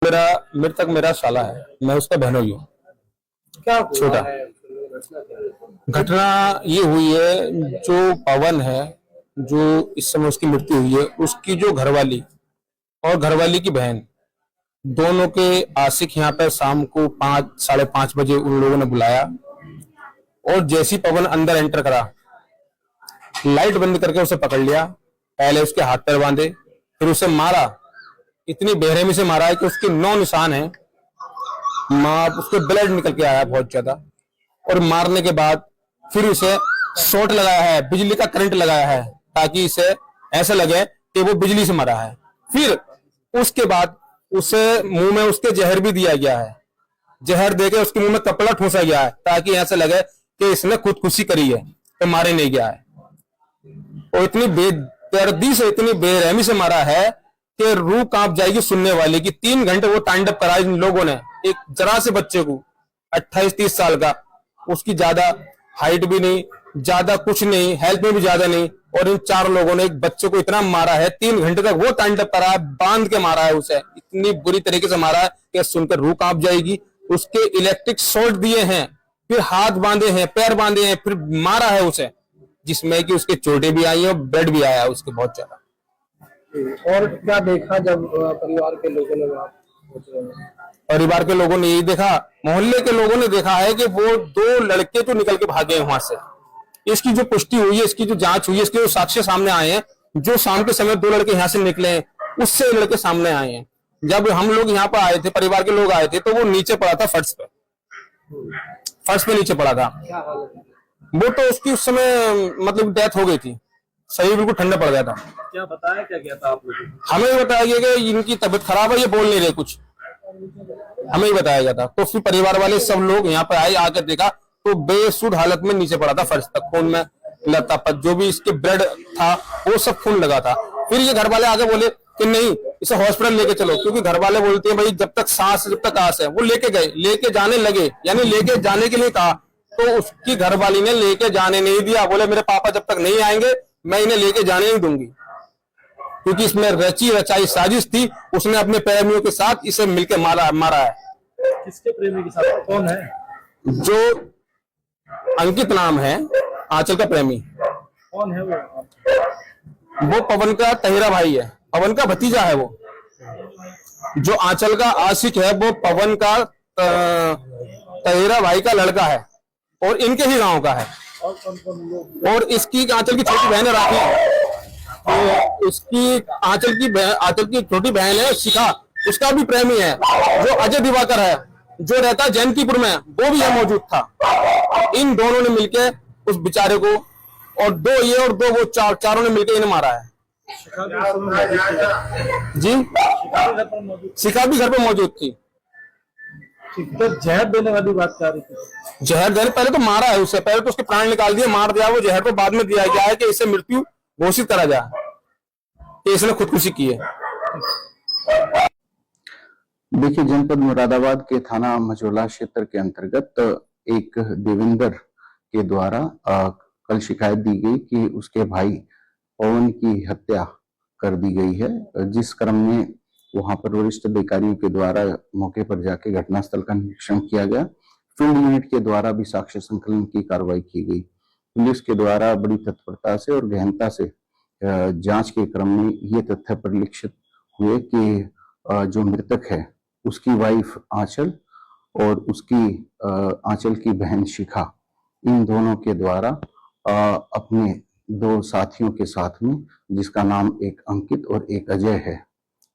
मेरा मृतक मेरा साला है, मैं उसका बहनोई हूँ। क्या छोटा घटना ये हुई है, जो पवन है, जो इस समय उसकी मृत्यु हुई है, उसकी जो घरवाली और घरवाली की बहन दोनों के आशिक यहाँ पर शाम को 5-5:30 बजे उन लोगों ने बुलाया। और जैसी पवन अंदर एंटर करा, लाइट बंद करके उसे पकड़ लिया। पहले उसके हाथ पैर बांधे, फिर उसे मारा। इतनी बेरहमी से मारा है कि उसके 9 निशान हैं। मां उसके ब्लड निकल के आया बहुत ज्यादा। और मारने के बाद फिर उसे शॉट लगाया है, बिजली का करंट लगाया है, ताकि इसे ऐसा लगे कि वो बिजली से मरा है। फिर उसके बाद उसे मुंह में उसके जहर भी दिया गया है। जहर देके उसके मुंह में कपड़ा ठूसा गया है, ताकि ऐसा लगे कि इसने खुदकुशी करी है, तो मारे नहीं गया है। और इतनी बेदर्दी से, इतनी बेरहमी से मारा है कि रूह कांप जाएगी सुनने वाले की। 3 घंटे वो तांडव करा इन लोगों ने। एक जरा से बच्चे को, 28-30 साल का, उसकी ज्यादा हाइट भी नहीं, ज्यादा कुछ नहीं, हेल्थ में भी ज्यादा नहीं, और इन 4 लोगों ने एक बच्चे को इतना मारा है। 3 घंटे तक वो तांडव करा है, बांध के मारा है उसे। इतनी बुरी तरीके से मारा है कि सुनकर रूह कांप जाएगी। उसके इलेक्ट्रिक शॉट दिए हैं, फिर हाथ बांधे हैं, पैर बांधे हैं, फिर मारा है उसे, जिसमें कि उसके चोटें भी आई हैं और ब्लड भी आया है उसके बहुत ज्यादा। और क्या देखा जब परिवार के लोगों ने वहां पहुंचे? परिवार के लोगों ने यही देखा, मोहल्ले के लोगों ने देखा है कि वो 2 लड़के तो निकल के भागे वहां से। इसकी जो पुष्टि हुई है, इसकी जो जांच हुई है, इसके जो साक्ष्य सामने आए हैं, जो शाम के समय 2 लड़के यहाँ से निकले हैं, उससे लड़के सामने आए हैं। जब हम लोग यहाँ पर आए थे, परिवार के लोग आए थे, तो वो नीचे पड़ा था फर्श पे। फर्श पे नीचे पड़ा था। क्या हालत है? वो तो उसकी उस समय मतलब डेथ हो गई थी। शरीर बिल्कुल ठंडा पड़ गया था। क्या बताया क्या गया था आप लोगों को? हमें ये बताया गया कि इनकी तबीयत खराब है, ये बोल नहीं रहे कुछ। हमें ही बताया गया था। तो फिर परिवार वाले सब लोग यहाँ पर आए, आकर देखा तो बेसुध हालत में नीचे पड़ा था फर्श तक, खून में लथपथ, जो भी इसके ब्लड था वो सब खून लगा था। फिर ये घर वाले आगे बोले कि नहीं, इसे हॉस्पिटल लेके चलो, क्योंकि घर वाले बोलते हैं भाई जब तक सांस, जब तक आस है। वो लेके गए, लेके जाने लगे, यानी लेके जाने के लिए कहा, तो उसकी घरवाली ने लेके जाने नहीं दिया। बोले मेरे पापा जब तक नहीं आएंगे मैं इन्हें लेके जाने नहीं दूंगी, क्योंकि इसमें रची रचाई साजिश थी। उसने अपने प्रेमियों के साथ इसे मिलकर मारा है। किसके प्रेमी के साथ? कौन है? जो अंकित नाम है, आंचल का प्रेमी। कौन है वो? वो पवन का तहेरा भाई है, पवन का भतीजा है वो। जो आंचल का आशिक है वो पवन का तहेरा भाई का लड़का है, और इनके ही गांव का है। और कौन लोग? और इसकी आंचल की छोटी बहन है राखी, तो इसकी आंचल की छोटी बहन है शिखा, उसका भी प्रेमी है, जो अजय दिवाकर है, जो रहता है जयंतीपुर में, वो भी यहाँ मौजूद था। इन दोनों ने मिलके उस बेचारे को, और 2 ये और 2 वो, चारों ने मिलकर इन्हें मारा है। जी, शिखा भी घर पे मौजूद थी। तो जहर देने वाली बात क्या रही थी? जहर देने, पहले तो मारा है उससे, पहले तो उसके प्राण निकाल दिए, मार दिया। वो जहर को बाद में दिया गया है कि इसे मृत्यु घोषित करा जाए कि इसने खुदकुशी की है। देखिए, जनपद मुरादाबाद के थाना मझौला क्षेत्र के अंतर्गत एक देवेंद्र के द्वारा कल शिकायत दी गई कि उसके भाई पवन की हत्या कर दी गई है, जिस क्रम में वहां पर वरिष्ठ अधिकारियों के द्वारा मौके पर जाके घटनास्थल का निरीक्षण किया गया। फील्ड यूनिट के द्वारा भी साक्ष्य संकलन की कार्रवाई की गई। पुलिस के द्वारा बड़ी तत्परता से और गहनता से जांच के क्रम में ये तथ्य परिलक्षित हुए कि जो मृतक है उसकी वाइफ आंचल और उसकी आंचल की बहन शिखा, इन दोनों के द्वारा अपने 2 साथियों के साथ में, जिसका नाम एक अंकित और एक अजय है,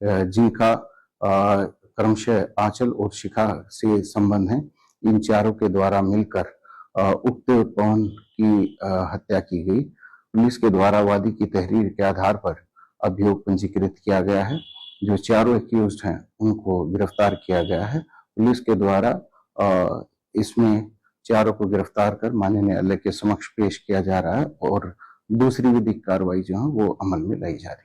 जिनका क्रमशः आंचल और शिखा से संबंध है, इन चारों के द्वारा मिलकर उक्त पवन की हत्या की गई। पुलिस के द्वारा वादी की तहरीर के आधार पर अभियोग पंजीकृत किया गया है। जो चारों एक्यूज्ड हैं उनको गिरफ्तार किया गया है। पुलिस के द्वारा इसमें चारों को गिरफ्तार कर माननीय न्यायालय के समक्ष पेश किया जा रहा है, और दूसरी विधिक कार्रवाई जो है वो अमल में लाई जा रही है।